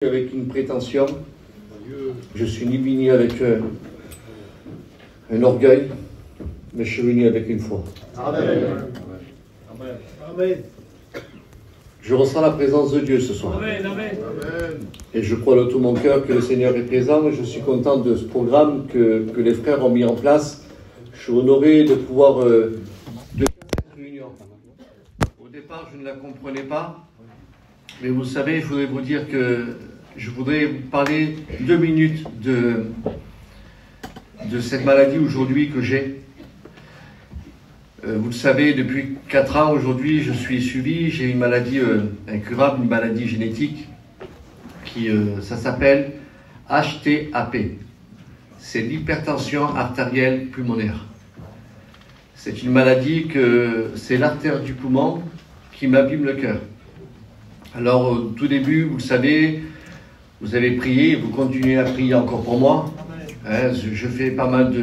Avec une prétention, je suis ni venu avec un orgueil, mais je suis venu avec une foi. Amen. Amen. Je ressens la présence de Dieu ce soir. Amen. Amen. Et je crois de tout mon cœur que le Seigneur est présent. Je suis content de ce programme que les frères ont mis en place. Je suis honoré de pouvoir de cette réunion. Au départ, je ne la comprenais pas. Mais vous savez, je voudrais vous dire que je voudrais vous parler 2 minutes de cette maladie aujourd'hui que j'ai. Vous le savez, depuis 4 ans aujourd'hui, je suis suivi. J'ai une maladie incurable, une maladie génétique ça s'appelle HTAP. C'est l'hypertension artérielle pulmonaire. C'est une maladie c'est l'artère du poumon qui m'abîme le cœur. Alors, au tout début, vous le savez, vous avez prié, vous continuez à prier encore pour moi. Hein, je fais pas mal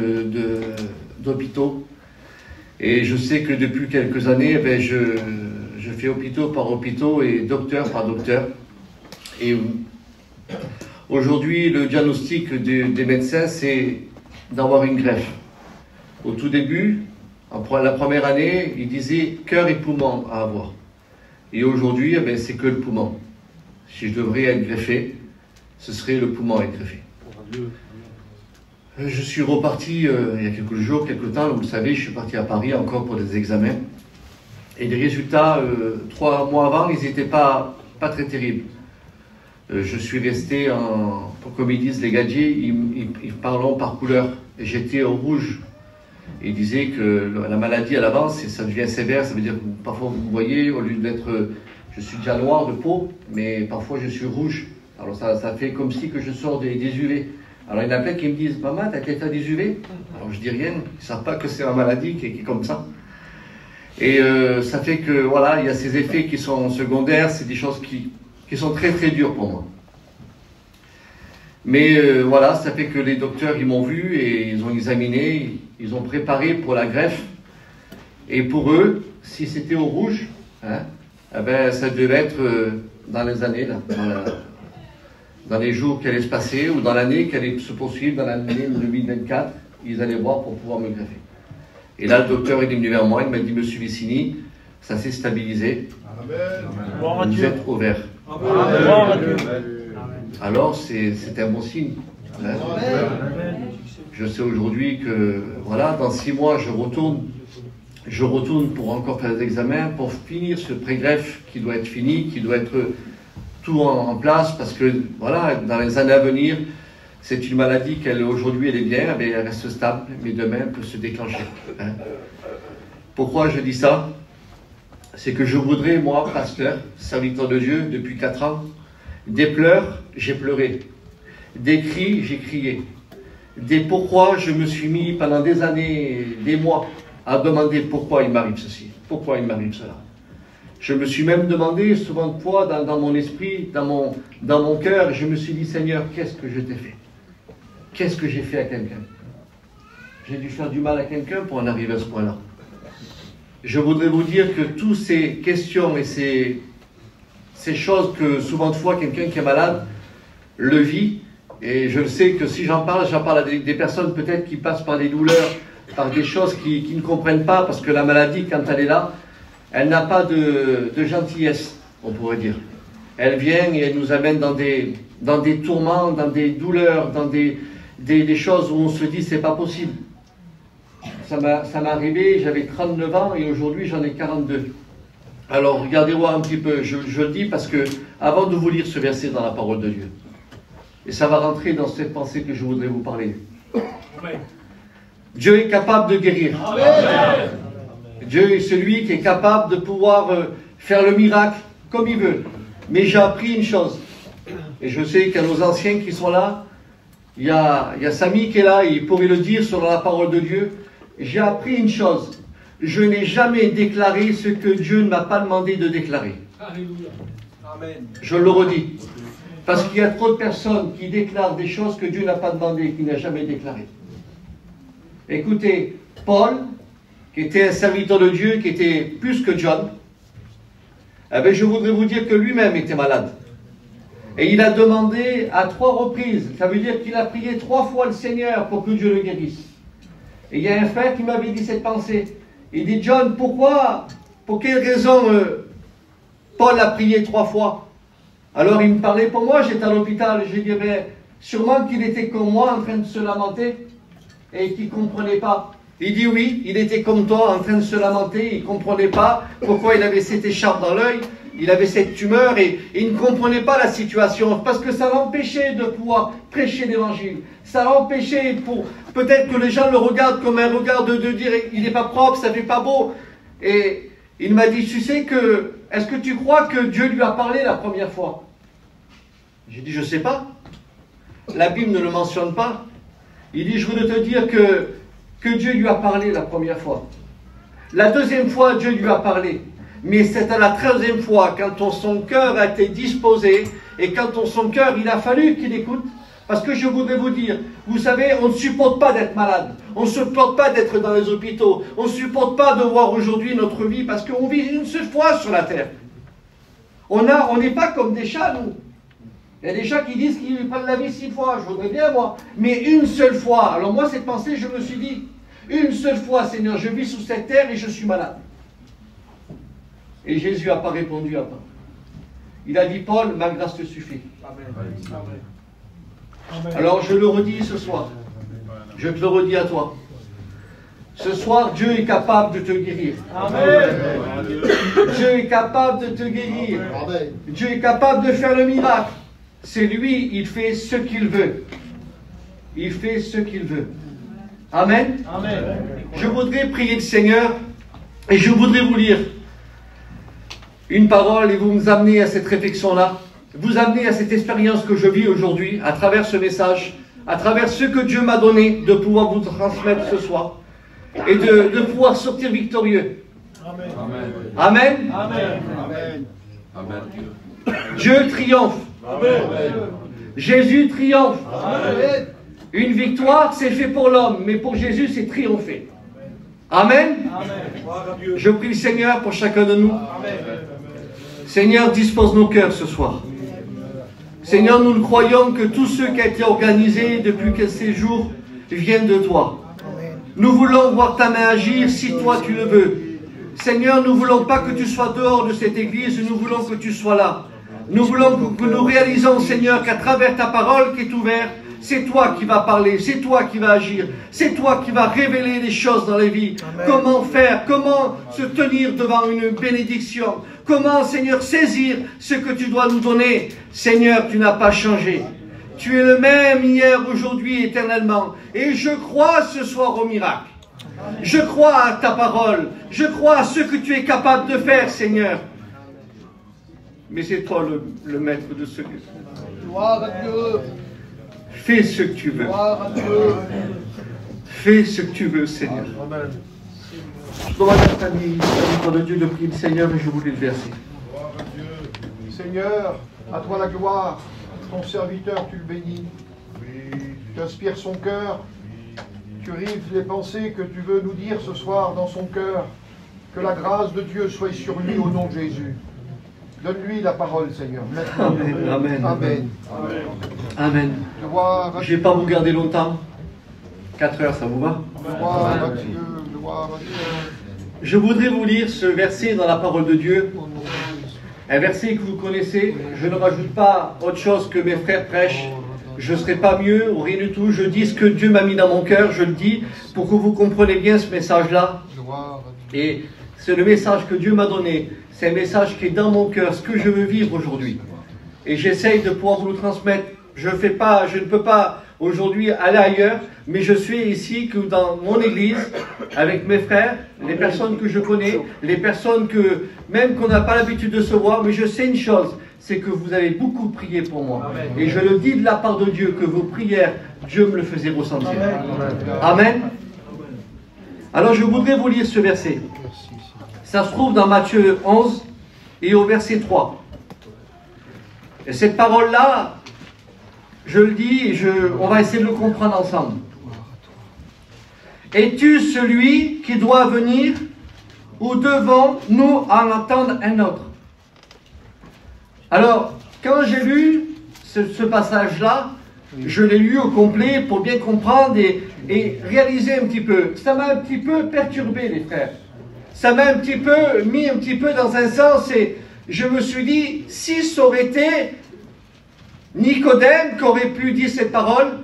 d'hôpitaux. Et je sais que depuis quelques années, je fais hôpitaux par hôpitaux et docteur par docteur. Et aujourd'hui, le diagnostic des médecins, c'est d'avoir une greffe. Au tout début, la première année, ils disaient cœur et poumon à avoir. Et aujourd'hui, c'est que le poumon. Si je devrais être greffé, ce serait le poumon à être greffé. Je suis reparti il y a quelques jours, quelques temps, vous le savez, je suis parti à Paris encore pour des examens. Et les résultats, 3 mois avant, ils n'étaient pas très terribles. Je suis resté, comme ils disent les gadgets, ils parlent par couleur. Et j'étais au rouge. Il disait que la maladie à l'avance, ça devient sévère, ça veut dire que parfois vous voyez, au lieu d'être, je suis déjà noir de peau, mais parfois je suis rouge. Alors ça fait comme si que je sors des UV. Alors il y en a plein qui me disent, maman, t'as été fait des UV? Alors je dis rien, ils ne savent pas que c'est ma maladie qui est comme ça. Et ça fait que voilà, il y a ces effets qui sont secondaires, c'est des choses qui sont très très dures pour moi. Mais voilà, ça fait que les docteurs, ils m'ont vu et ils ont examiné, ils ont préparé pour la greffe. Et pour eux, si c'était au rouge, hein, ça devait être dans les années, là, dans les jours qui allaient se passer, ou dans l'année qui allait se poursuivre, dans l'année 2024, ils allaient voir pour pouvoir me greffer. Et là, le docteur est venu vers moi, il m'a dit, Monsieur Vicini, ça s'est stabilisé, Amen. vous êtes ouvert. Amen. Alors, c'est un bon signe. Hein. Je sais aujourd'hui que, voilà, dans 6 mois, je retourne pour encore faire des examens, pour finir ce pré-greffe qui doit être fini, qui doit être tout en place, parce que, voilà, dans les années à venir, c'est une maladie qu'aujourd'hui, elle est bien, elle reste stable, mais demain, elle peut se déclencher. Hein. Pourquoi je dis ça? C'est que je voudrais, moi, pasteur, serviteur de Dieu, depuis 4 ans, des pleurs, j'ai pleuré. Des cris, j'ai crié. Des pourquoi, je me suis mis pendant des années, des mois, à demander pourquoi il m'arrive ceci, pourquoi il m'arrive cela. Je me suis même demandé souvent de fois dans mon esprit, dans mon cœur, je me suis dit, Seigneur, qu'est-ce que je t'ai fait? Qu'est-ce que j'ai fait à quelqu'un? J'ai dû faire du mal à quelqu'un pour en arriver à ce point-là. Je voudrais vous dire que toutes ces questions et ces choses que souvent de fois quelqu'un qui est malade le vit, et je le sais que si j'en parle à des personnes peut-être qui passent par des douleurs, par des choses qui ne comprennent pas, parce que la maladie, quand elle est là, elle n'a pas de gentillesse, on pourrait dire. Elle vient et elle nous amène dans des tourments, dans des douleurs, dans des choses où on se dit c'est pas possible. Ça m'est arrivé, j'avais 39 ans et aujourd'hui j'en ai 42. Alors regardez voir un petit peu, je le dis parce que avant de vous lire ce verset dans la parole de Dieu, et ça va rentrer dans cette pensée que je voudrais vous parler. Amen. Dieu est capable de guérir. Amen. Dieu est celui qui est capable de pouvoir faire le miracle comme il veut. Mais j'ai appris une chose, et je sais qu'il y a nos anciens qui sont là, il y a Samy qui est là, il pourrait le dire sur la parole de Dieu. J'ai appris une chose, je n'ai jamais déclaré ce que Dieu ne m'a pas demandé de déclarer. Alléluia. Amen. Je le redis. Parce qu'il y a trop de personnes qui déclarent des choses que Dieu n'a pas demandé, qu'il n'a jamais déclarées. Écoutez, Paul, qui était un serviteur de Dieu, qui était plus que John, je voudrais vous dire que lui-même était malade. Et il a demandé à 3 reprises. Ça veut dire qu'il a prié 3 fois le Seigneur pour que Dieu le guérisse. Et il y a un frère qui m'avait dit cette pensée. Il dit, John, pourquoi, pour quelle raison Paul a prié 3 fois? Alors il me parlait pour moi, j'étais à l'hôpital. J'ai dit, ben, sûrement qu'il était comme moi en train de se lamenter et qu'il ne comprenait pas. Il dit oui, il était comme toi en train de se lamenter, il ne comprenait pas pourquoi il avait cette écharpe dans l'œil, il avait cette tumeur et il ne comprenait pas la situation parce que ça l'empêchait de pouvoir prêcher l'évangile. Ça l'empêchait pour peut-être que les gens le regardent comme un regard de dire il n'est pas propre, ça ne fait pas beau. Et il m'a dit, tu sais que, est-ce que tu crois que Dieu lui a parlé la première fois? J'ai dit, je ne sais pas. La Bible ne le mentionne pas. Il dit, je voulais te dire que Dieu lui a parlé la première fois. La deuxième fois, Dieu lui a parlé. Mais c'est à la 13e fois, quand son cœur a été disposé, et quand son cœur, il a fallu qu'il écoute. Parce que je voudrais vous dire, vous savez, on ne supporte pas d'être malade. On ne supporte pas d'être dans les hôpitaux. On ne supporte pas de voir aujourd'hui notre vie, parce qu'on vit une seule fois sur la terre. On n'est pas comme des chats, nous. Il y a des chats qui disent qu'ils prennent la vie 6 fois. Je voudrais bien, moi. Mais une seule fois. Alors moi, cette pensée, je me suis dit, une seule fois, Seigneur, je vis sous cette terre et je suis malade. Et Jésus n'a pas répondu à Paul. Il a dit, Paul, ma grâce te suffit. Amen. Alors je le redis ce soir. Je te le redis à toi. Ce soir, Dieu est capable de te guérir. Amen. Dieu est capable de te guérir. Amen. Dieu est capable de faire le miracle. C'est lui, il fait ce qu'il veut. Il fait ce qu'il veut. Amen. Amen. Je voudrais prier le Seigneur et je voudrais vous lire une parole et vous nous amener à cette réflexion-là, vous amener à cette expérience que je vis aujourd'hui à travers ce message, à travers ce que Dieu m'a donné de pouvoir vous transmettre ce soir et de pouvoir sortir victorieux. Amen. Amen. Amen. Amen. Amen. Dieu triomphe. Amen. Jésus triomphe. Amen. Une victoire, c'est fait pour l'homme, mais pour Jésus, c'est triompher. Amen. Amen. Je prie le Seigneur pour chacun de nous. Amen. Seigneur, dispose nos cœurs ce soir. Seigneur, nous croyons que tout ce qui a été organisé depuis ces jours viennent de toi. Nous voulons voir ta main agir si toi tu le veux. Seigneur, nous ne voulons pas que tu sois dehors de cette église, nous voulons que tu sois là. Nous voulons que nous réalisons, Seigneur, qu'à travers ta parole qui est ouverte, c'est toi qui vas parler, c'est toi qui vas agir, c'est toi qui vas révéler les choses dans les vies. Amen. Comment faire, comment se tenir devant une bénédiction, comment, Seigneur, saisir ce que tu dois nous donner. Seigneur, tu n'as pas changé. Tu es le même hier, aujourd'hui, éternellement. Et je crois ce soir au miracle. Je crois à ta parole. Je crois à ce que tu es capable de faire, Seigneur. Mais c'est toi le maître de ce que... Gloire à Dieu. Fais ce que tu veux. Gloire à Dieu. Fais ce que tu veux, Seigneur. Amen. Je demande à ta famille, de Dieu, de prier le Seigneur, et je voulais le verser. Gloire à Dieu. Seigneur, à toi la gloire. Ton serviteur, tu le bénis. Tu inspires son cœur. Tu rives les pensées que tu veux nous dire ce soir dans son cœur. Que la grâce de Dieu soit sur lui au nom de Jésus. Donne-lui la parole, Seigneur. Maintenant. Amen. Amen. Amen. Amen. Je ne vais pas vous garder longtemps. 4 heures, ça vous va? Gloire à Dieu. Gloire à Dieu. Je voudrais vous lire ce verset dans la parole de Dieu. Un verset que vous connaissez. Je ne rajoute pas autre chose que mes frères prêchent. Je ne serai pas mieux ou rien du tout. Je dis ce que Dieu m'a mis dans mon cœur. Je le dis pour que vous compreniez bien ce message-là. Et c'est le message que Dieu m'a donné. C'est un message qui est dans mon cœur, ce que je veux vivre aujourd'hui. Et j'essaye de pouvoir vous le transmettre. Je ne peux pas aujourd'hui aller ailleurs, mais je suis ici que dans mon église, avec mes frères, les personnes que je connais, les personnes que, même qu'on n'a pas l'habitude de se voir, mais je sais une chose, c'est que vous avez beaucoup prié pour moi. Amen. Et je le dis de la part de Dieu, que vos prières, Dieu me le faisait ressentir. Amen. Amen. Alors je voudrais vous lire ce verset. Ça se trouve dans Matthieu 11 et au verset 3. Et cette parole-là, je le dis, on va essayer de le comprendre ensemble. Es-tu celui qui doit venir ou devons-nous en attendre un autre? Alors, quand j'ai lu ce passage-là, je l'ai lu au complet pour bien comprendre et réaliser un petit peu. Ça m'a un petit peu perturbé, les frères. Ça m'a un petit peu mis un petit peu dans un sens et je me suis dit, si ça aurait été Nicodème qui aurait pu dire cette parole,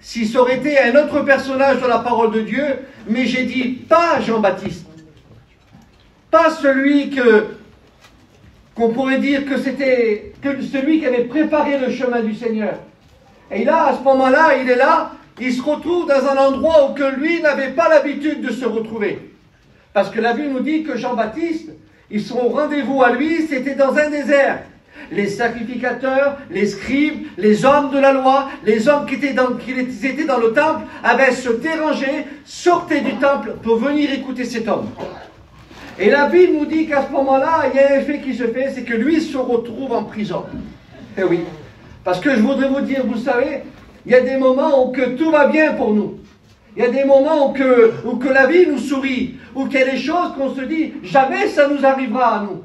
si ça aurait été un autre personnage de la parole de Dieu, mais j'ai dit pas Jean-Baptiste, pas celui qu'on pourrait dire que c'était celui qui avait préparé le chemin du Seigneur. Et là, à ce moment-là, il est là, il se retrouve dans un endroit où que lui n'avait pas l'habitude de se retrouver. Parce que la Bible nous dit que Jean-Baptiste, ils sont au rendez-vous à lui, c'était dans un désert. Les sacrificateurs, les scribes, les hommes de la loi, les hommes qui étaient dans le temple, se dérangeaient, sortaient du temple pour venir écouter cet homme. Et la Bible nous dit qu'à ce moment-là, il y a un effet qui se fait, c'est que lui se retrouve en prison. Eh oui, parce que je voudrais vous dire, vous savez, il y a des moments où que tout va bien pour nous. Il y a des moments où que la vie nous sourit, où qu'il y a des choses qu'on se dit, jamais ça nous arrivera à nous.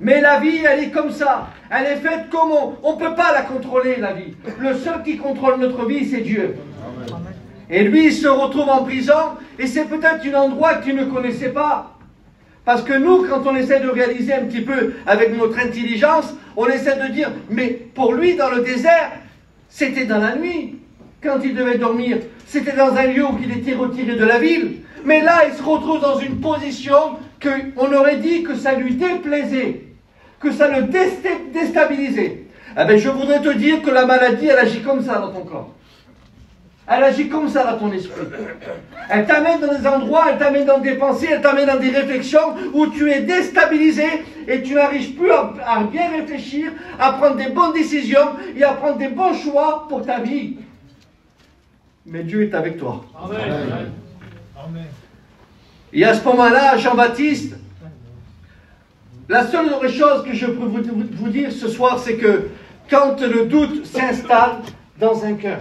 Mais la vie, elle est comme ça. Elle est faite comme on ne peut pas la contrôler, la vie. Le seul qui contrôle notre vie, c'est Dieu. Et lui, il se retrouve en prison, et c'est peut-être un endroit que tu ne connaissais pas. Parce que nous, quand on essaie de réaliser un petit peu avec notre intelligence, on essaie de dire, mais pour lui, dans le désert, c'était dans la nuit, quand il devait dormir. C'était dans un lieu où il était retiré de la ville. Mais là, il se retrouve dans une position qu'on aurait dit que ça lui déplaisait, que ça le déstabilisait. Eh bien, je voudrais te dire que la maladie, elle agit comme ça dans ton corps. Elle agit comme ça dans ton esprit. Elle t'amène dans des endroits, elle t'amène dans des pensées, elle t'amène dans des réflexions où tu es déstabilisé et tu n'arrives plus à bien réfléchir, à prendre des bonnes décisions et à prendre des bons choix pour ta vie. Mais Dieu est avec toi. Amen. Amen. Et à ce moment-là, Jean-Baptiste, la seule chose que je peux vous dire ce soir, c'est que quand le doute s'installe dans un cœur.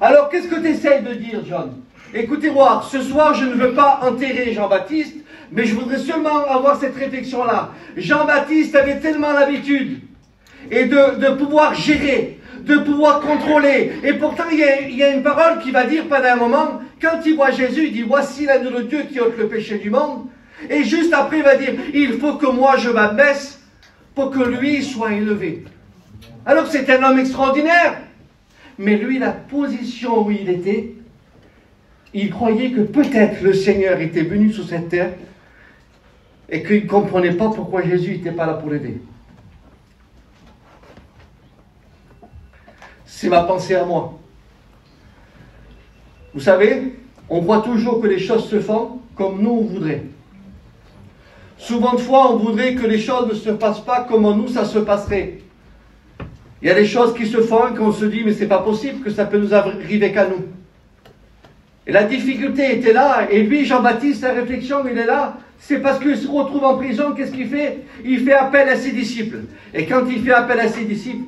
Alors, qu'est-ce que tu essayes de dire, John? Écoutez-moi, ce soir, je ne veux pas enterrer Jean-Baptiste, mais je voudrais seulement avoir cette réflexion-là. Jean-Baptiste avait tellement l'habitude et de pouvoir gérer, de pouvoir contrôler. Et pourtant, il y a une parole qui va dire pendant un moment, quand il voit Jésus, il dit, voici l'agneau de Dieu qui ôte le péché du monde. Et juste après, il va dire, il faut que moi je m'abaisse pour que lui soit élevé. Alors c'est un homme extraordinaire. Mais lui, la position où il était, il croyait que peut-être le Seigneur était venu sur cette terre et qu'il ne comprenait pas pourquoi Jésus n'était pas là pour l'aider. C'est ma pensée à moi. Vous savez, on croit toujours que les choses se font comme nous on voudrait. Souvent de fois, on voudrait que les choses ne se passent pas comme nous ça se passerait. Il y a des choses qui se font et qu'on se dit, mais c'est pas possible que ça peut nous arriver qu'à nous. Et la difficulté était là, et lui, Jean-Baptiste, sa réflexion, il est là, c'est parce qu'il se retrouve en prison, qu'est-ce qu'il fait? Il fait appel à ses disciples. Et quand il fait appel à ses disciples,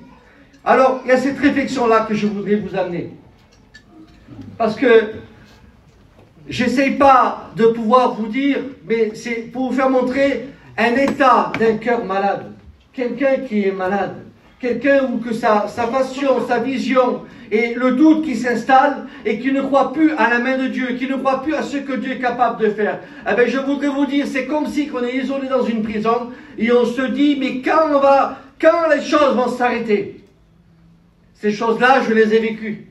alors, il y a cette réflexion-là que je voudrais vous amener. Parce que, j'essaye pas de pouvoir vous dire, mais c'est pour vous faire montrer un état d'un cœur malade. Quelqu'un qui est malade. Quelqu'un où que sa passion, sa vision et le doute qui s'installe et qui ne croit plus à la main de Dieu, qui ne croit plus à ce que Dieu est capable de faire. Eh bien, je voudrais vous dire, c'est comme si on est isolé dans une prison et on se dit, mais quand les choses vont s'arrêter? Ces choses-là, je les ai vécues.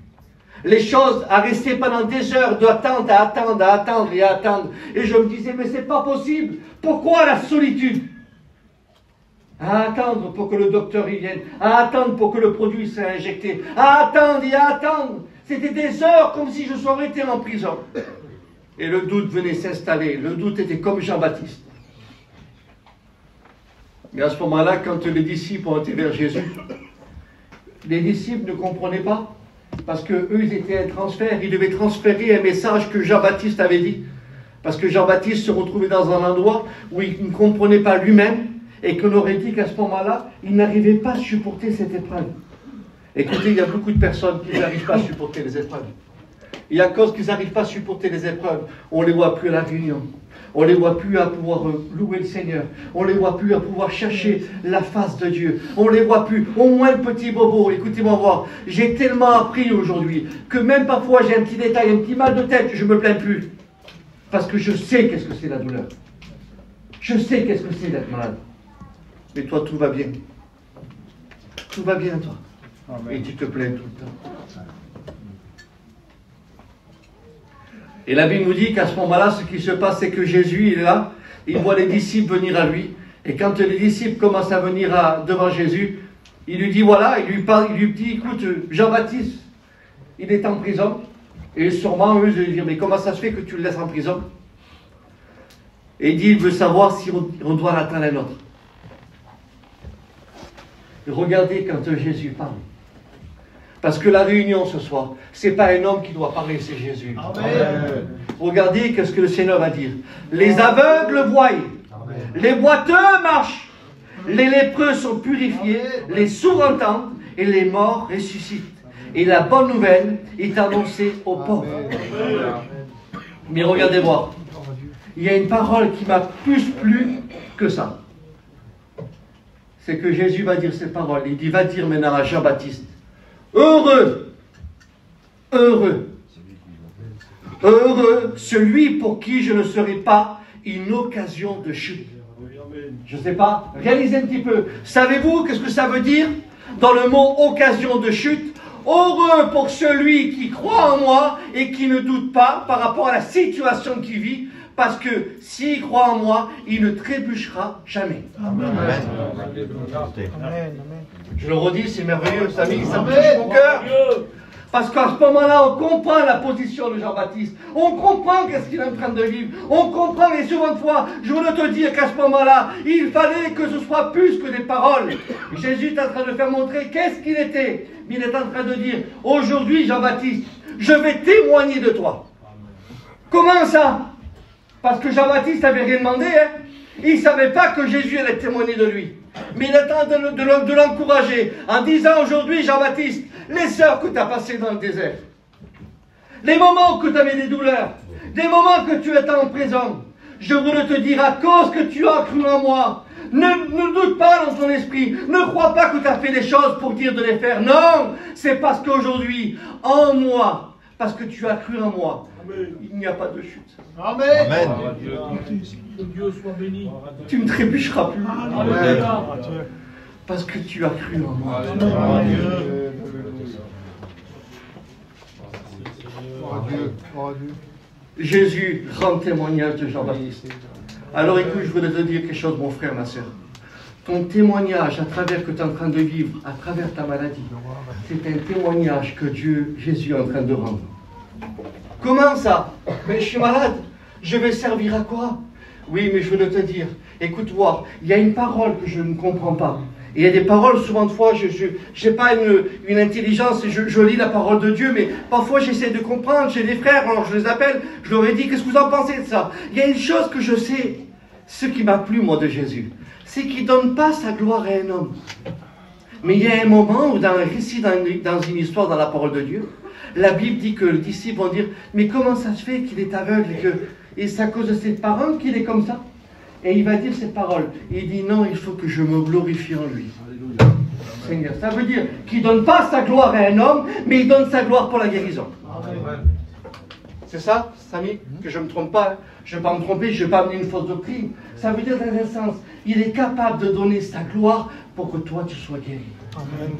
Les choses à rester pendant des heures, d'attendre, à attendre et à attendre. Et je me disais, mais c'est pas possible. Pourquoi la solitude? À attendre pour que le docteur y vienne, à attendre pour que le produit soit injecté, à attendre et à attendre. C'était des heures comme si je serais été en prison. Et le doute venait s'installer. Le doute était comme Jean-Baptiste. Mais à ce moment-là, quand les disciples ont été vers Jésus, les disciples ne comprenaient pas. Parce qu'eux, ils étaient un transfert. Ils devaient transférer un message que Jean-Baptiste avait dit. Parce que Jean-Baptiste se retrouvait dans un endroit où il ne comprenait pas lui-même. Et qu'on aurait dit qu'à ce moment-là, il n'arrivait pas à supporter cette épreuve. Écoutez, il y a beaucoup de personnes qui n'arrivent pas à supporter les épreuves. Et à cause qu'ils n'arrivent pas à supporter les épreuves, on ne les voit plus à la réunion. On ne les voit plus à pouvoir louer le Seigneur. On ne les voit plus à pouvoir chercher la face de Dieu. On ne les voit plus. Au moins le petit bobo, écoutez-moi voir. J'ai tellement appris aujourd'hui que même parfois j'ai un petit détail, un petit mal de tête, je ne me plains plus. Parce que je sais qu'est-ce que c'est la douleur. Je sais qu'est-ce que c'est d'être malade. Mais toi, tout va bien. Tout va bien, toi. Et tu te plains tout le temps. Et la Bible nous dit qu'à ce moment-là, ce qui se passe, c'est que Jésus, il est là, il voit les disciples venir à lui, et quand les disciples commencent à venir devant Jésus, il lui dit, voilà, il lui parle, il lui dit, écoute, Jean-Baptiste, il est en prison, et sûrement, eux, ils lui dire, mais comment ça se fait que tu le laisses en prison? Et il dit, il veut savoir si on doit l'attendre un autre. Et regardez quand Jésus parle. Parce que la réunion ce soir, ce n'est pas un homme qui doit parler, c'est Jésus. Amen. Regardez ce que le Seigneur va dire. Les aveugles voient, les boiteux marchent, les lépreux sont purifiés, les sourds entendent et les morts ressuscitent. Et la bonne nouvelle est annoncée aux pauvres. Mais regardez voir, il y a une parole qui m'a plus plu que ça. C'est que Jésus va dire ces paroles. Il dit, va dire maintenant à Jean-Baptiste, heureux, heureux, heureux celui pour qui je ne serai pas une occasion de chute. Je ne sais pas, réalisez un petit peu. Savez-vous qu'est-ce que ça veut dire dans le mot occasion de chute? Heureux pour celui qui croit en moi et qui ne doute pas par rapport à la situation qu'il vit, parce que s'il croit en moi, il ne trébuchera jamais. Amen. Amen. Je le redis, c'est merveilleux, ça touche mon cœur. Parce qu'à ce moment-là, on comprend la position de Jean-Baptiste. On comprend qu'est-ce qu'il est en train de vivre. On comprend, et souvent de fois, je voulais te dire qu'à ce moment-là, il fallait que ce soit plus que des paroles. Jésus est en train de faire montrer qu'est-ce qu'il était. Il est en train de dire, aujourd'hui, Jean-Baptiste, je vais témoigner de toi. Comment ça? Parce que Jean-Baptiste n'avait rien demandé, hein. Il ne savait pas que Jésus allait témoigner de lui. Mais il est en train de l'encourager en disant aujourd'hui, Jean-Baptiste, les heures que tu as passées dans le désert, les moments que tu avais des douleurs, les moments que tu étais en prison, je voulais te dire, à cause que tu as cru en moi, ne doute pas dans ton esprit, ne crois pas que tu as fait des choses pour dire de les faire. Non, c'est parce qu'aujourd'hui, en moi, parce que tu as cru en moi, il n'y a pas de chute. Amen. Amen. Que Dieu soit béni. Tu ne trébucheras plus. Amen. Parce que tu as cru en moi. Jésus rend témoignage de Jean-Baptiste. Alors écoute, je voudrais te dire quelque chose, mon frère, ma soeur. Ton témoignage à travers que tu es en train de vivre, à travers ta maladie, c'est un témoignage que Jésus est en train de rendre. Comment ça? Mais je suis malade. Je vais servir à quoi? Oui, mais je veux te dire, écoute-moi, il y a une parole que je ne comprends pas. Et il y a des paroles, souvent de fois, je n'ai pas une intelligence, je lis la parole de Dieu, mais parfois j'essaie de comprendre. J'ai des frères, alors je les appelle, je leur ai dit, qu'est-ce que vous en pensez de ça? Il y a une chose que je sais, ce qui m'a plu, moi, de Jésus, c'est qu'il ne donne pas sa gloire à un homme. Mais il y a un moment où, dans un récit, dans une histoire, dans la parole de Dieu, la Bible dit que les disciples vont dire, mais comment ça se fait qu'il est aveugle et c'est à cause de ses parents qu'il est comme ça? Et il va dire cette parole. Il dit, non, il faut que je me glorifie en lui. Seigneur, ça veut dire qu'il ne donne pas sa gloire à un homme, mais il donne sa gloire pour la guérison. C'est ça, Samy? Que je ne me trompe pas, hein? Je ne vais pas me tromper, je ne vais pas amener une fausse doctrine. Ça veut dire dans un sens, il est capable de donner sa gloire pour que toi tu sois guéri. Amen.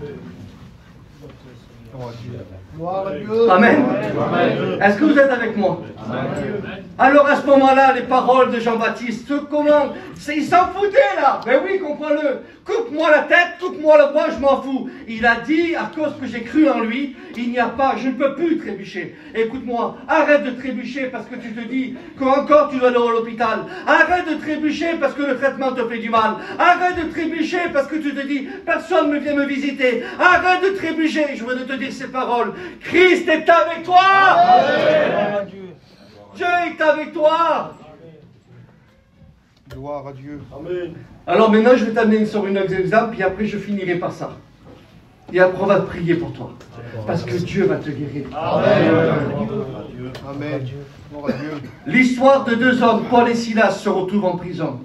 Amen. Amen. Est-ce que vous êtes avec moi? Amen. Alors à ce moment-là, les paroles de Jean-Baptiste, comment? Il s'en foutait là. Ben oui, comprends-le. Coupe-moi la tête, coupe-moi le bras, je m'en fous. Il a dit, à cause que j'ai cru en lui, il n'y a pas, je ne peux plus trébucher. Écoute-moi, arrête de trébucher parce que tu te dis qu'encore tu dois aller à l'hôpital. Arrête de trébucher parce que le traitement te fait du mal. Arrête de trébucher parce que tu te dis, personne ne vient me visiter. Arrête de trébucher. Je veux te dire ces paroles. Christ est avec toi. Amen. Dieu est avec toi. Gloire à Dieu. Amen. Alors maintenant, je vais t'amener sur un exemple, puis après je finirai par ça. Et après, on va prier pour toi. Parce que Dieu va te guérir. Amen. L'histoire de deux hommes, Paul et Silas, se retrouvent en prison.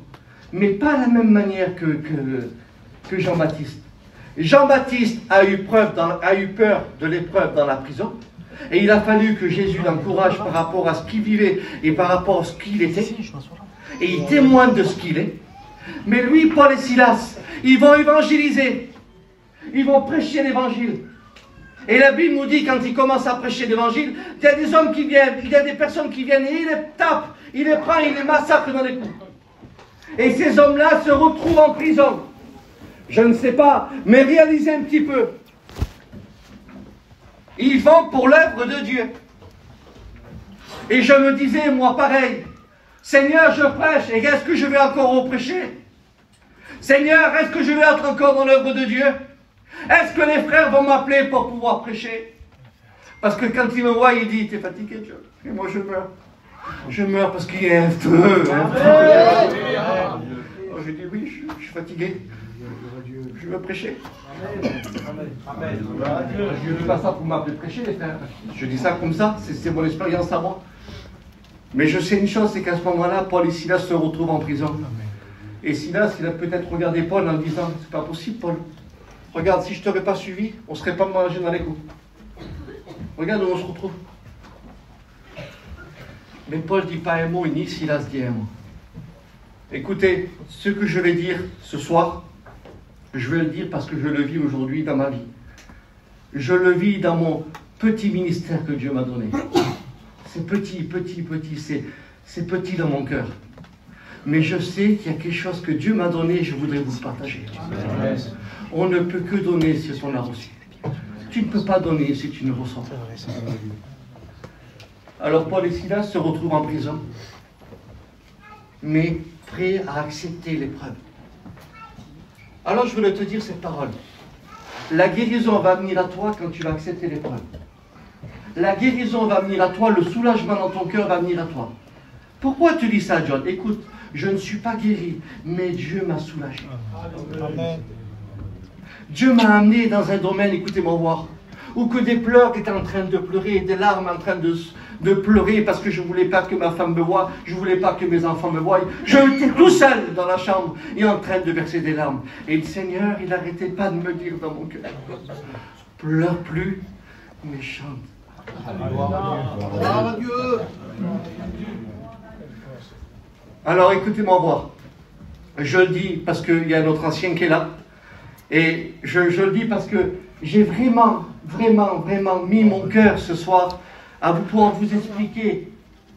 Mais pas de la même manière que Jean-Baptiste. Jean-Baptiste a eu peur de l'épreuve dans la prison. Et il a fallu que Jésus l'encourage par rapport à ce qu'il vivait et par rapport à ce qu'il était. Et il témoigne de ce qu'il est. Mais lui, Paul et Silas, ils vont évangéliser. Ils vont prêcher l'évangile. Et la Bible nous dit, quand ils commencent à prêcher l'évangile, il y a des hommes qui viennent, il y a des personnes qui viennent, et ils les tapent, ils les prennent, ils les massacrent dans les coups. Et ces hommes-là se retrouvent en prison. Je ne sais pas, mais réalisez un petit peu. Ils vont pour l'œuvre de Dieu. Et je me disais, moi pareil, Seigneur, je prêche, et est-ce que je vais encore prêcher? Seigneur, est-ce que je vais être encore dans l'œuvre de Dieu? Est-ce que les frères vont m'appeler pour pouvoir prêcher? Parce que quand ils me voient, ils disent, t'es fatigué, Dieu? Et moi je meurs. Je meurs parce qu'il y a un feu. Je dis, oui, je suis fatigué. Je veux prêcher. Je ne dis pas ça pour m'appeler prêcher, les frères. Je dis ça comme ça, c'est mon expérience à moi. Mais je sais une chose, c'est qu'à ce moment-là, Paul et Silas se retrouvent en prison. Et Silas, il a peut-être regardé Paul en disant, c'est pas possible, Paul. Regarde, si je ne t'aurais pas suivi, on ne serait pas mangé dans les coups. Regarde où on se retrouve. Mais Paul ne dit pas un mot, ni Silas dit un mot. Écoutez, ce que je vais dire ce soir, je vais le dire parce que je le vis aujourd'hui dans ma vie. Je le vis dans mon petit ministère que Dieu m'a donné. C'est petit, c'est petit dans mon cœur. Mais je sais qu'il y a quelque chose que Dieu m'a donné et je voudrais vous le partager. Amen. On ne peut que donner ce qu'on a reçu. Tu ne peux pas donner si tu ne reçois pas. Alors Paul et Silas se retrouvent en prison, mais prêts à accepter l'épreuve. Alors je voulais te dire cette parole. La guérison va venir à toi quand tu vas accepter l'épreuve. La guérison va venir à toi, le soulagement dans ton cœur va venir à toi. Pourquoi tu dis ça, John? Écoute, je ne suis pas guéri, mais Dieu m'a soulagé. Amen. Dieu m'a amené dans un domaine, écoutez-moi voir, où que des pleurs étaient en train de pleurer, des larmes en train de pleurer parce que je ne voulais pas que ma femme me voie, je ne voulais pas que mes enfants me voient. J'étais tout seul dans la chambre et en train de verser des larmes. Et le Seigneur, il n'arrêtait pas de me dire dans mon cœur, pleure plus, mais chante. Alors écoutez-moi voir. Je le dis parce qu'il y a notre ancien qui est là. Et je le dis parce que j'ai vraiment mis mon cœur ce soir à pouvoir vous expliquer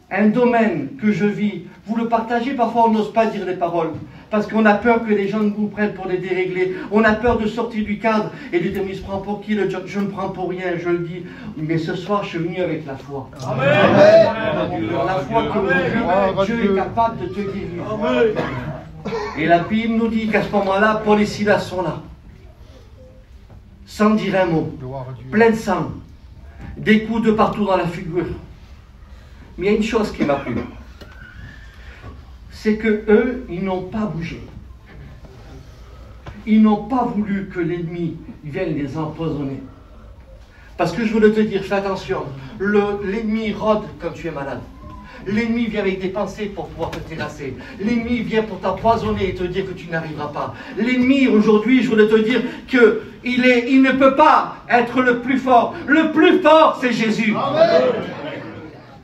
un domaine que je vis. Vous le partagez, parfois on n'ose pas dire les paroles. Parce qu'on a peur que les gens nous prennent pour des déréglés. On a peur de sortir du cadre et de dire, mais il se prend pour qui le John? Je ne me prends pour rien, je le dis. Mais ce soir, je suis venu avec la foi. Amen. La foi que Dieu est capable de te guérir. Amen. Et la Bible nous dit qu'à ce moment-là, Paul et Silas sont là. Sans dire un mot. Plein de sang. Des coups de partout dans la figure. Mais il y a une chose qui m'a plu. C'est que eux, ils n'ont pas bougé. Ils n'ont pas voulu que l'ennemi vienne les empoisonner. Parce que je voulais te dire, fais attention, l'ennemi rôde quand tu es malade. L'ennemi vient avec des pensées pour pouvoir te terrasser. L'ennemi vient pour t'empoisonner et te dire que tu n'arriveras pas. L'ennemi, aujourd'hui, je voulais te dire qu'il ne peut pas être le plus fort. Le plus fort, c'est Jésus. Amen.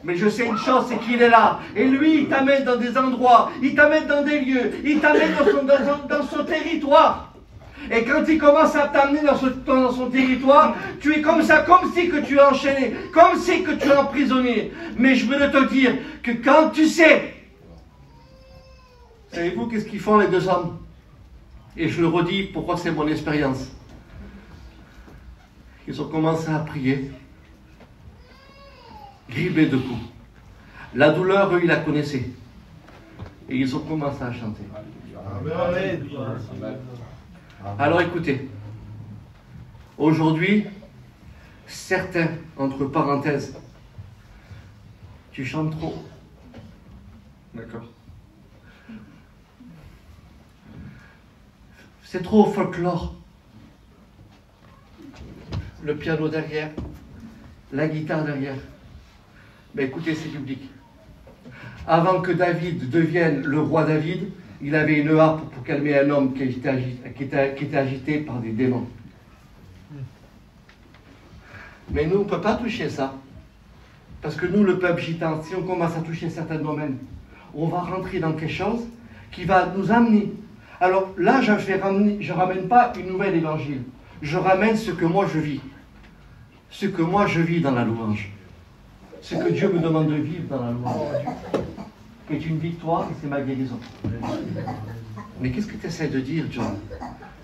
Mais je sais une chose, c'est qu'il est là. Et lui, il t'amène dans des endroits, il t'amène dans des lieux, il t'amène dans son territoire. Et quand il commence à t'amener dans son territoire, tu es comme ça, comme si que tu es enchaîné, comme si que tu es emprisonné. Mais je veux te dire que quand tu sais, savez-vous qu'est-ce qu'ils font les deux hommes? Et je le redis, pourquoi c'est mon expérience. Ils ont commencé à prier. Grippés de coups. La douleur, eux, ils la connaissaient. Et ils ont commencé à chanter. Amen. Alors écoutez, aujourd'hui, certains, entre parenthèses, tu chantes trop. D'accord. C'est trop folklore. le piano derrière, la guitare derrière. Mais écoutez, c'est biblique. Avant que David devienne le roi David, il avait une harpe pour calmer un homme qui était agité par des démons. Mais nous, on ne peut pas toucher ça. Parce que nous, le peuple gitan, si on commence à toucher certains domaines, on va rentrer dans quelque chose qui va nous amener. Alors là, je ne ramène pas une nouvelle évangile. Je ramène ce que moi je vis. Ce que moi je vis dans la louange. Ce que Dieu me demande de vivre dans la louange. Qui est une victoire et c'est ma guérison. Mais qu'est-ce que tu essaies de dire, John?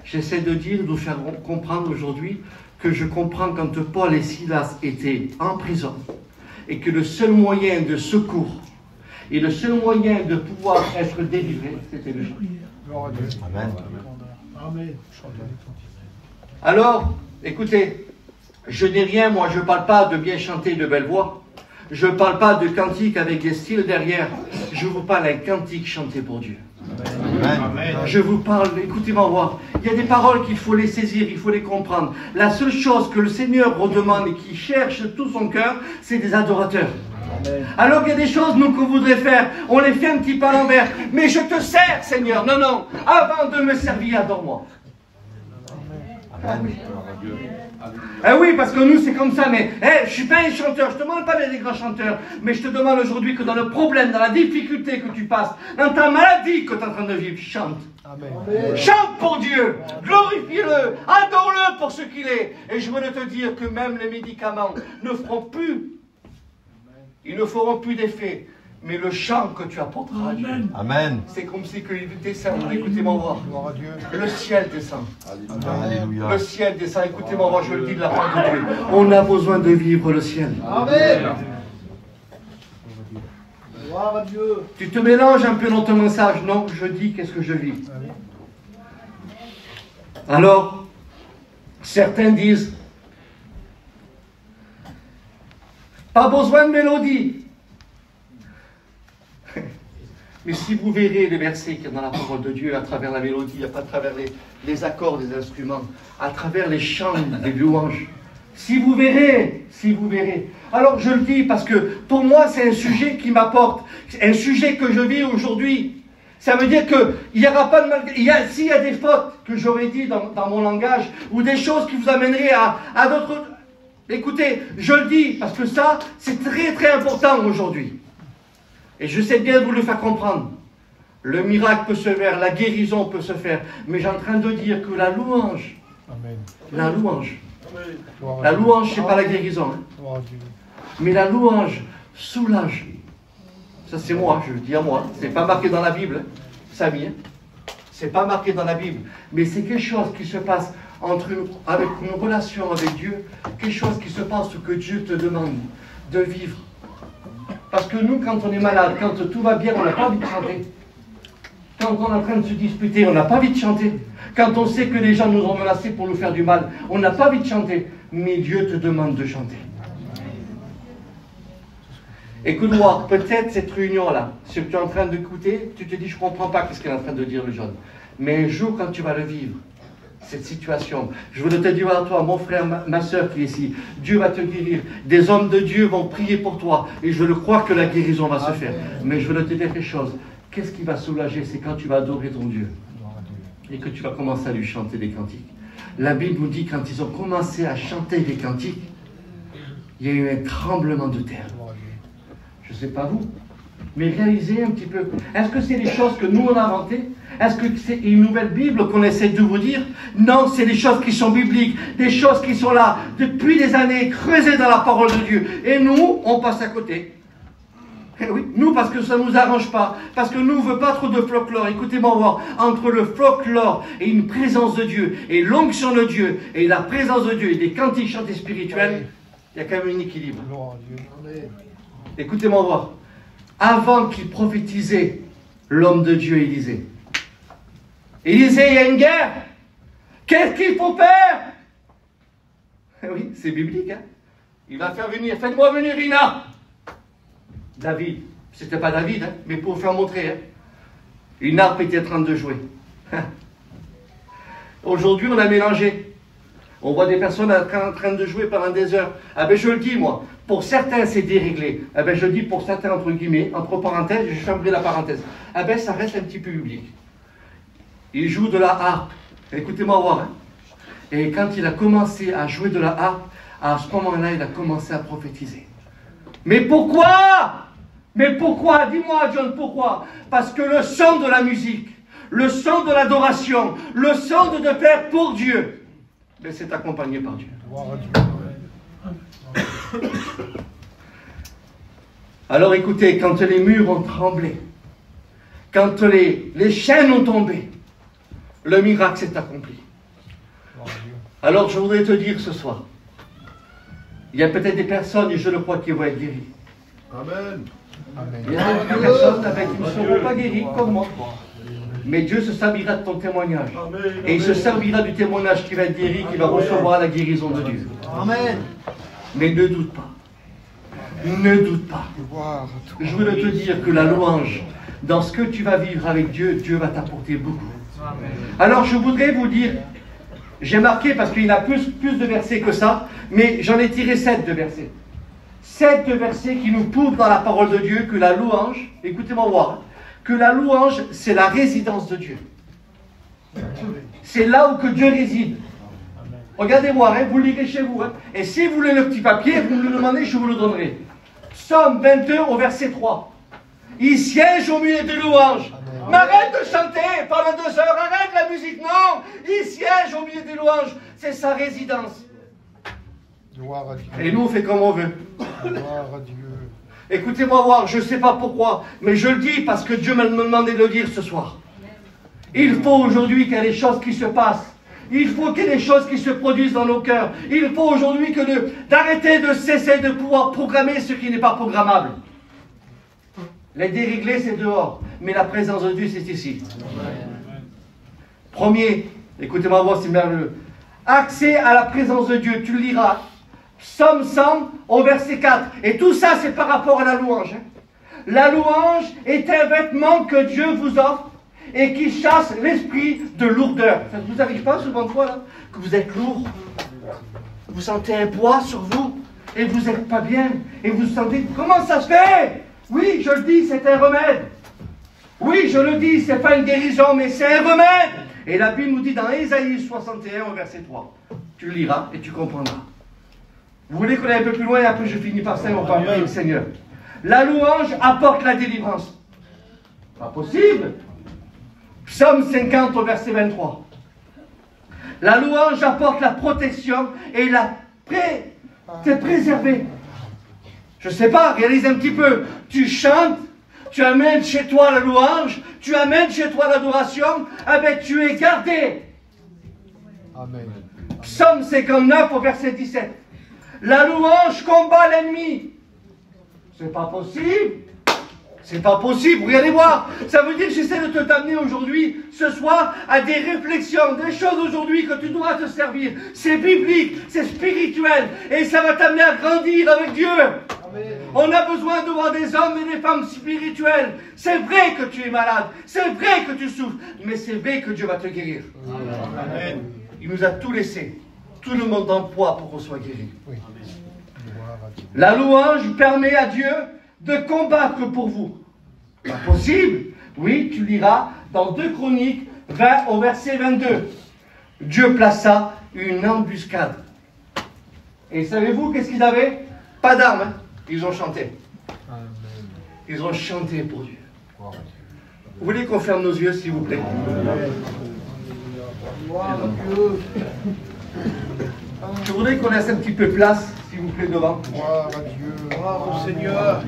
J'essaie de dire, de vous faire comprendre aujourd'hui que je comprends quand Paul et Silas étaient en prison et que le seul moyen de secours et le seul moyen de pouvoir être délivré, c'était le chant. Amen. Amen. Alors, écoutez, je n'ai rien, moi, je ne parle pas de bien chanter de belle voix. Je ne parle pas de cantique avec des styles derrière. Je vous parle d'un cantique chanté pour Dieu. Amen. Je vous parle, écoutez-moi voir. Il y a des paroles qu'il faut les saisir, il faut les comprendre. La seule chose que le Seigneur redemande et qui cherche tout son cœur, c'est des adorateurs. Alors qu'il y a des choses, nous, qu'on voudrait faire, on les fait un petit peu à l'envers. Mais je te sers, Seigneur. Non, non. Avant de me servir, adore-moi. Eh oui, parce que nous, c'est comme ça, mais je ne suis pas un chanteur, je ne te demande pas d'être des grands chanteurs, mais je te demande aujourd'hui que dans le problème, dans la difficulté que tu passes, dans ta maladie que tu es en train de vivre, chante. Amen. Chante pour Dieu, glorifie-le, adore-le pour ce qu'il est. Et je veux te dire que même les médicaments ne feront plus, ils ne feront plus d'effet. Mais le chant que tu apporteras à Dieu, Amen. c'est comme si il descend. Écoutez-moi voir. Gloire à Dieu. Le ciel descend. Alléluia. Le ciel descend. Écoutez-moi voir, je le dis de la part de Dieu. On a besoin de vivre le ciel. Amen. Gloire à Dieu. Tu te mélanges un peu dans ton message. Non, je dis qu'est-ce que je vis. Alors, certains disent, pas besoin de mélodie. Mais si vous verrez les versets qu'il y a dans la parole de Dieu, à travers la mélodie, à travers les accords des instruments, à travers les chants des louanges, si vous verrez. Alors je le dis parce que pour moi c'est un sujet qui m'apporte, un sujet que je vis aujourd'hui. Ça veut dire qu'il n'y aura pas de mal. S'il y a des fautes que j'aurais dit dans mon langage, ou des choses qui vous amèneraient à d'autres. Écoutez, je le dis parce que ça, c'est très très important aujourd'hui. Et je sais bien vous le faire comprendre. Le miracle peut se faire, la guérison peut se faire. Mais j'ai en train de dire que la louange, Amen. la louange, Gloire à la Dieu. louange, c'est pas la guérison. Hein. Gloire à Dieu. Mais la louange soulage. Ça c'est moi, je le dis à moi. C'est pas marqué dans la Bible, hein. Samy. Hein. C'est pas marqué dans la Bible. Mais c'est quelque chose qui se passe avec une relation avec Dieu. Quelque chose qui se passe que Dieu te demande de vivre. Parce que nous, quand on est malade, quand tout va bien, on n'a pas envie de chanter. Quand on est en train de se disputer, on n'a pas envie de chanter. Quand on sait que les gens nous ont menacés pour nous faire du mal, on n'a pas envie de chanter. Mais Dieu te demande de chanter. Écoute-moi, peut-être cette réunion-là, ce que tu es en train d'écouter, tu te dis, je ne comprends pas ce qu'il est en train de dire le jeune. Mais un jour, quand tu vas le vivre, cette situation, je veux te dire à toi, mon frère, ma soeur qui est ici, Dieu va te guérir. Des hommes de Dieu vont prier pour toi. Et je le crois que la guérison va se faire. Mais je veux te dire quelque chose. Qu'est-ce qui va soulager? C'est quand tu vas adorer ton Dieu. Et que tu vas commencer à lui chanter des cantiques. La Bible nous dit, quand ils ont commencé à chanter des cantiques, il y a eu un tremblement de terre. Je ne sais pas vous, mais réalisez un petit peu. Est-ce que c'est des choses que nous on a inventées? Est-ce que c'est une nouvelle Bible qu'on essaie de vous dire? Non, c'est des choses qui sont bibliques, des choses qui sont là depuis des années, creusées dans la parole de Dieu. Et nous, on passe à côté. Et oui, nous, parce que ça ne nous arrange pas, parce que nous, on ne veut pas trop de folklore. Écoutez-moi voir, entre le folklore et une présence de Dieu, et l'onction de Dieu, et la présence de Dieu, et des cantiques chantés spirituels, il y a quand même un équilibre. Gloire à Dieu. Écoutez-moi voir. Avant qu'il prophétisait, l'homme de Dieu, il disait, il y a une guerre. Qu'est-ce qu'il faut faire? Oui, c'est biblique. Hein? Il va faire venir, faites-moi venir Ina. David, c'était pas David, hein, mais pour vous faire montrer. Hein? Une harpe était en train de jouer. Aujourd'hui, on a mélangé. On voit des personnes en train de jouer pendant des heures. Ah ben je le dis moi, pour certains c'est déréglé. Ah ben je dis pour certains entre guillemets, entre parenthèses, je fermerai la parenthèse. Ah ben ça reste un petit peu public. Il joue de la harpe. Écoutez-moi voir. Hein. Et quand il a commencé à jouer de la harpe, à ce moment-là, il a commencé à prophétiser. Mais pourquoi? Mais pourquoi? Dis-moi, John, pourquoi? Parce que le chant de la musique, le chant de l'adoration, le chant de faire pour Dieu, ben c'est accompagné par Dieu. Alors écoutez, quand les murs ont tremblé, quand les chaînes ont tombé, le miracle s'est accompli. Alors je voudrais te dire ce soir, il y a peut-être des personnes, et je le crois, qui vont être guéries. Amen. Il y a des personnes qui ne seront pas guéries comme moi. Mais Dieu se servira de ton témoignage. Et il se servira du témoignage qui va être guéri, qui va recevoir la guérison de Dieu. Amen. Mais ne doute pas. Ne doute pas. Je veux te dire que la louange, dans ce que tu vas vivre avec Dieu, Dieu va t'apporter beaucoup. Alors je voudrais vous dire, j'ai marqué parce qu'il y a plus de versets que ça, mais j'en ai tiré 7 de versets. 7 de versets qui nous prouvent dans la parole de Dieu que la louange, écoutez-moi voir, que la louange, c'est la résidence de Dieu. C'est là où que Dieu réside. Regardez-moi, hein, vous le lirez chez vous. Hein, et si vous voulez le petit papier, vous me le demandez, je vous le donnerai. Psaume 22 au verset 3. Il siège au milieu des louanges. Mais arrête de chanter pendant 2 heures, arrête la musique, non. Il siège au milieu des louanges. C'est sa résidence. Gloire à Dieu. Et nous, on fait comme on veut. Gloire à Dieu. Écoutez-moi voir, je ne sais pas pourquoi, mais je le dis parce que Dieu m'a demandé de le dire ce soir. Il faut aujourd'hui qu'il y ait des choses qui se passent. Il faut qu'il y ait des choses qui se produisent dans nos cœurs. Il faut aujourd'hui d'arrêter de cesser de pouvoir programmer ce qui n'est pas programmable. Les déréglés, c'est dehors, mais la présence de Dieu, c'est ici. Premier, écoutez-moi voir, c'est merveilleux. Accès à la présence de Dieu, tu le liras. Psaume 100 au verset 4. Et tout ça, c'est par rapport à la louange. La louange est un vêtement que Dieu vous offre et qui chasse l'esprit de lourdeur. Ça ne vous arrive pas souvent de fois, là, que vous êtes lourd? Vous sentez un poids sur vous et vous n'êtes pas bien. Et vous sentez, comment ça se fait? Oui, je le dis, c'est un remède. Oui, je le dis, ce n'est pas une guérison, mais c'est un remède. Et la Bible nous dit dans Ésaïe 61 au verset 3. Tu le liras et tu comprendras. Vous voulez qu'on aille un peu plus loin et après je finis par ça et on va prier le Seigneur. La louange apporte la délivrance. Pas possible. Psaume 50 au verset 23. La louange apporte la protection et t'es préservé. Je ne sais pas, réalise un petit peu. Tu chantes, tu amènes chez toi la louange, tu amènes chez toi l'adoration, tu es gardé. Amen. Psaume 59 au verset 17. La louange combat l'ennemi. C'est pas possible. C'est pas possible. Vous allez voir. Ça veut dire que j'essaie de te t'amener aujourd'hui, ce soir, à des réflexions, des choses aujourd'hui que tu dois te servir. C'est biblique, c'est spirituel. Et ça va t'amener à grandir avec Dieu. Amen. On a besoin de voir des hommes et des femmes spirituels. C'est vrai que tu es malade. C'est vrai que tu souffres. Mais c'est vrai que Dieu va te guérir. Amen. Il nous a tout laissé. Tout le monde en poids pour qu'on soit guéri. Oui. La louange permet à Dieu de combattre pour vous. Pas possible. Oui, tu liras dans 2 Chroniques 20 au verset 22. Dieu plaça une embuscade. Et savez-vous qu'est-ce qu'ils avaient? Pas d'armes. Hein? Ils ont chanté. Ils ont chanté pour Dieu. Vous voulez qu'on ferme nos yeux, s'il vous plaît? Gloire à Dieu. Je voudrais qu'on laisse un petit peu place, s'il vous plaît, devant. Gloire à Dieu. Gloire au Seigneur.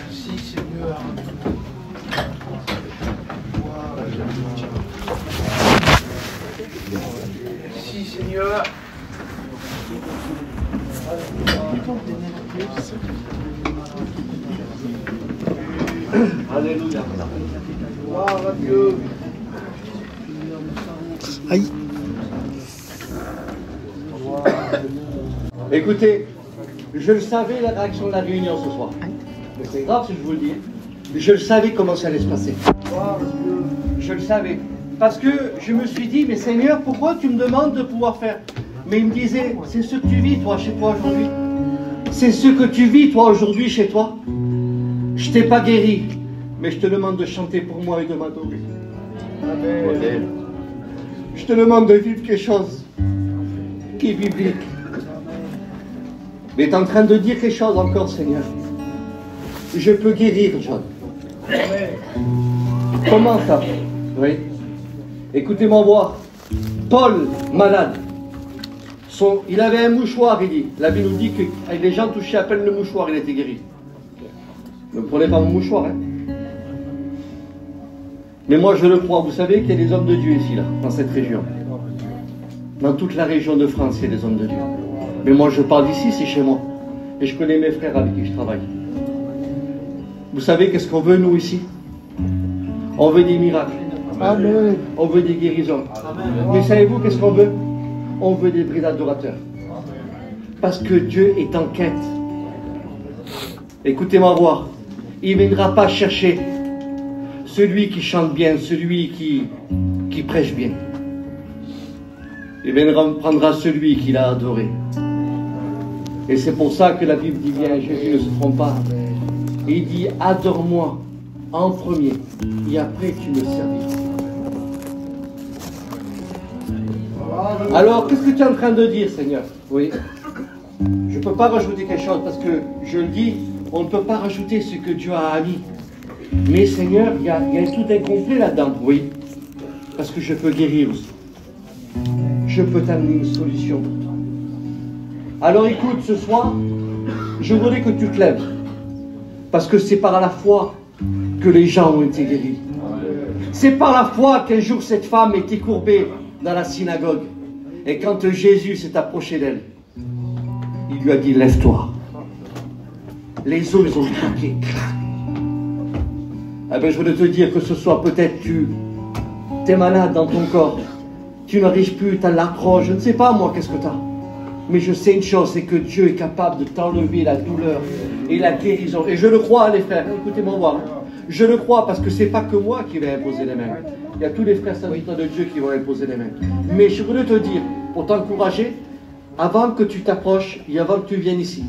Merci Seigneur. Gloire à Dieu. Merci Seigneur. Alléluia. Gloire à Dieu. Aïe. Écoutez, je le savais la réaction de la réunion ce soir. Mais c'est grave si je vous le dis. Mais je le savais comment ça allait se passer. Je le savais. Parce que je me suis dit, mais Seigneur, pourquoi tu me demandes de pouvoir faire? Mais il me disait, c'est ce que tu vis, toi, chez toi aujourd'hui. C'est ce que tu vis, toi, aujourd'hui, chez toi. Je t'ai pas guéri, mais je te demande de chanter pour moi et de m'adorer. Amen. Je te demande de vivre quelque chose qui est biblique. Mais tu es en train de dire quelque chose encore, Seigneur. Je peux guérir, John. Comment ça? Oui. Écoutez-moi voir. Paul, malade. Il avait un mouchoir, il dit. La Bible nous dit que les gens touchaient à peine le mouchoir, il était guéri. Ne prenez pas mon mouchoir, hein. Mais moi je le crois. Vous savez qu'il y a des hommes de Dieu ici, là, dans cette région. Dans toute la région de France, il y a des hommes de Dieu. Mais moi je parle d'ici, c'est chez moi. Et je connais mes frères avec qui je travaille. Vous savez qu'est-ce qu'on veut, nous, ici? On veut des miracles. Amen. On veut des guérisons. Amen. Mais savez-vous qu'est-ce qu'on veut? On veut des vrais adorateurs. Parce que Dieu est en quête. Écoutez-moi voir. Il ne viendra pas chercher celui qui chante bien, celui qui prêche bien. Il prendra celui qu'il a adoré. Et c'est pour ça que la Bible dit bien, Jésus ne se trompe pas. Il dit, adore-moi en premier, et après tu me serviras. Alors, qu'est-ce que tu es en train de dire, Seigneur? Oui. Je ne peux pas rajouter quelque chose, parce que, je le dis, on ne peut pas rajouter ce que Dieu a mis. Mais, Seigneur, il y a tout incomplet là-dedans, oui. Parce que je peux guérir aussi. Je peux t'amener une solution pour toi. Alors, écoute, ce soir, je voudrais que tu te lèves. Parce que c'est par la foi que les gens ont été guéris. C'est par la foi qu'un jour cette femme était courbée dans la synagogue. Et quand Jésus s'est approché d'elle, il lui a dit, lève-toi. Les os ont craqué. Eh bien, je voudrais te dire que ce soir, peut-être tu es malade dans ton corps. Tu n'arrives plus, tu as l'arthrose. Je ne sais pas, moi, qu'est-ce que tu as. Mais je sais une chose, c'est que Dieu est capable de t'enlever la douleur et la guérison. Et je le crois, les frères. Écoutez-moi voir. Je le crois parce que ce n'est pas que moi qui vais imposer les mains. Il y a tous les frères serviteurs de Dieu qui vont imposer les mains. Mais je voudrais te dire, pour t'encourager, avant que tu t'approches et avant que tu viennes ici,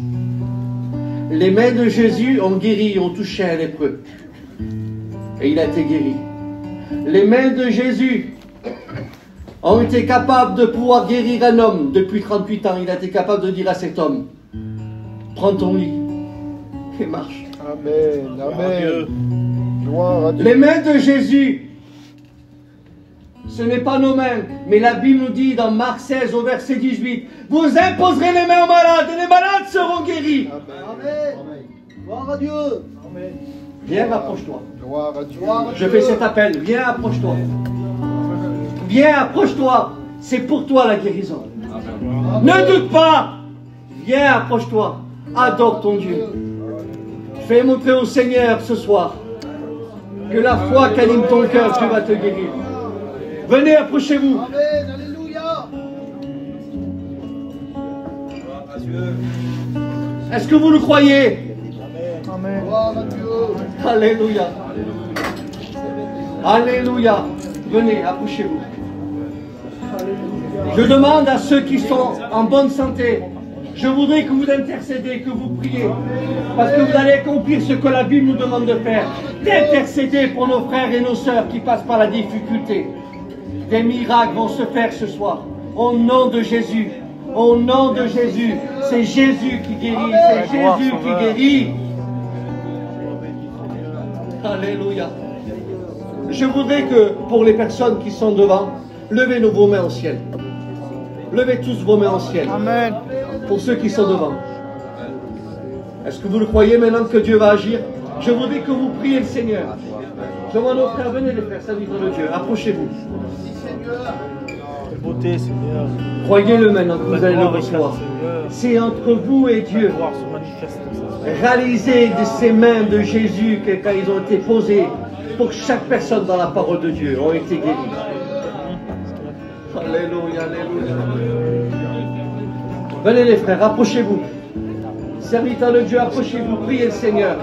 les mains de Jésus ont guéri, ont touché un lépreux. Et il a été guéri. Les mains de Jésus ont été capables de pouvoir guérir un homme depuis 38 ans. Il a été capable de dire à cet homme, prends ton lit et marche. Amen, amen. Gloire à Dieu. Les mains de Jésus, ce n'est pas nos mains, mais la Bible nous dit dans Marc 16 au verset 18, vous imposerez les mains aux malades et les malades seront guéris. Amen. Amen. Gloire à Dieu. Amen. Viens, approche-toi. Gloire à Dieu. Je fais cet appel. Viens, approche-toi. Viens, approche-toi. C'est pour toi la guérison. Amen. Ne doute pas. Viens, approche-toi. Adore ton Dieu. Fais montrer au Seigneur ce soir que la foi qu'anime ton cœur, Dieu va te guérir. Venez, approchez-vous. Amen. Alléluia. Est-ce que vous le croyez? Amen. Gloire à Dieu. Alléluia. Alléluia. Venez, approchez-vous. Je demande à ceux qui sont en bonne santé, je voudrais que vous intercédez, que vous priez, parce que vous allez accomplir ce que la Bible nous demande de faire, d'intercéder pour nos frères et nos sœurs qui passent par la difficulté. Des miracles vont se faire ce soir, au nom de Jésus. Au nom de Jésus, c'est Jésus qui guérit, c'est Jésus qui guérit. Alléluia. Je voudrais que, pour les personnes qui sont devant, levez vos mains au ciel. Levez tous vos mains au ciel. Amen. Pour ceux qui sont devant. Est-ce que vous le croyez maintenant que Dieu va agir? Je voudrais que vous priez le Seigneur. Je demande aux frères, venez les frères, serviteurs de Dieu, approchez-vous. Beauté, Seigneur. Croyez-le maintenant que vous allez le recevoir. C'est entre vous et Dieu. Réalisez de ces mains de Jésus que quand ils ont été posées pour chaque personne dans la parole de Dieu ont été guéris. Alléluia, alléluia. Venez les frères, approchez-vous. Serviteurs de Dieu, approchez-vous, priez le Seigneur.